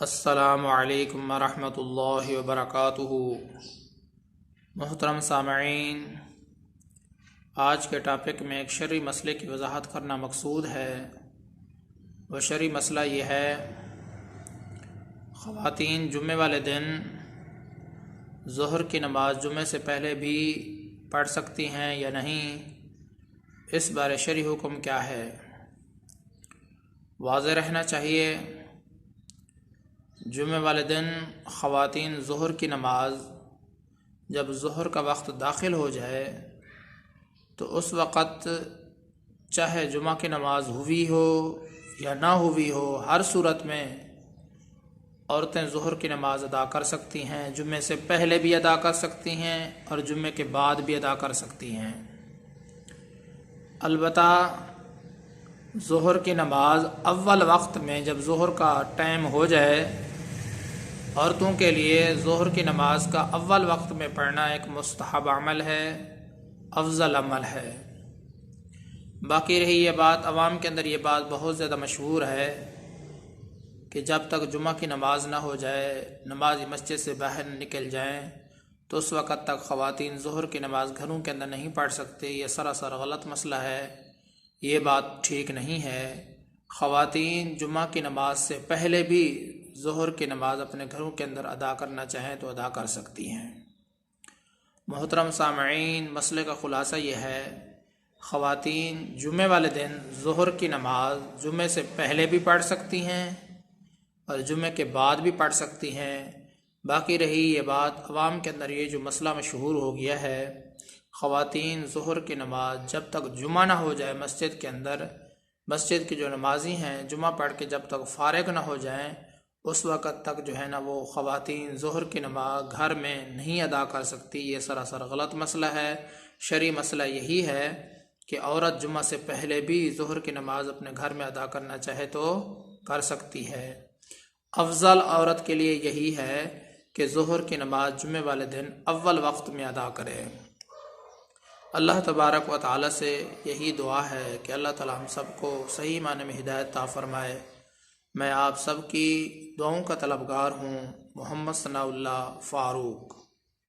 السلام علیکم ورحمۃ اللہ وبرکاتہ۔ محترم سامعین، آج کے ٹاپک میں ایک شرعی مسئلے کی وضاحت کرنا مقصود ہے۔ وہ شرعی مسئلہ یہ ہے، خواتین جمعے والے دن ظہر کی نماز جمعے سے پہلے بھی پڑھ سکتی ہیں یا نہیں، اس بارے شرعی حکم کیا ہے۔ واضح رہنا چاہیے، جمعے والے دن خواتین ظہر کی نماز جب ظہر کا وقت داخل ہو جائے تو اس وقت چاہے جمعہ کی نماز ہوئی ہو یا نہ ہوئی ہو، ہر صورت میں عورتیں ظہر کی نماز ادا کر سکتی ہیں۔ جمعے سے پہلے بھی ادا کر سکتی ہیں اور جمعے کے بعد بھی ادا کر سکتی ہیں۔ البتہ ظہر کی نماز اول وقت میں جب ظہر کا ٹائم ہو جائے، عورتوں کے لیے ظہر کی نماز کا اول وقت میں پڑھنا ایک مستحب عمل ہے، افضل عمل ہے۔ باقی رہی یہ بات، عوام کے اندر یہ بات بہت زیادہ مشہور ہے کہ جب تک جمعہ کی نماز نہ ہو جائے، نماز مسجد سے باہر نکل جائیں، تو اس وقت تک خواتین ظہر کی نماز گھروں کے اندر نہیں پڑھ سکتے۔ یہ سراسر غلط مسئلہ ہے، یہ بات ٹھیک نہیں ہے۔ خواتین جمعہ کی نماز سے پہلے بھی ظہر کی نماز اپنے گھروں کے اندر ادا کرنا چاہیں تو ادا کر سکتی ہیں۔ محترم سامعین، مسئلے کا خلاصہ یہ ہے، خواتین جمعے والے دن ظہر کی نماز جمعے سے پہلے بھی پڑھ سکتی ہیں اور جمعے کے بعد بھی پڑھ سکتی ہیں۔ باقی رہی یہ بات، عوام کے اندر یہ جو مسئلہ مشہور ہو گیا ہے، خواتین ظہر کی نماز جب تک جمعہ نہ ہو جائے مسجد کے اندر، مسجد کے جو نمازی ہیں جمعہ پڑھ کے جب تک فارغ نہ ہو جائیں، اس وقت تک جو ہے نا وہ خواتین ظہر کی نماز گھر میں نہیں ادا کر سکتی۔ یہ سراسر غلط مسئلہ ہے۔ شرعی مسئلہ یہی ہے کہ عورت جمعہ سے پہلے بھی ظہر کی نماز اپنے گھر میں ادا کرنا چاہے تو کر سکتی ہے۔ افضل عورت کے لیے یہی ہے کہ ظہر کی نماز جمعے والے دن اول وقت میں ادا کرے۔ اللہ تبارک و تعالی سے یہی دعا ہے کہ اللہ تعالی ہم سب کو صحیح معنی میں ہدایت عطا فرمائے۔ میں آپ سب کی دعاؤں کا طلبگار ہوں۔ محمد ثناء اللہ فاروق۔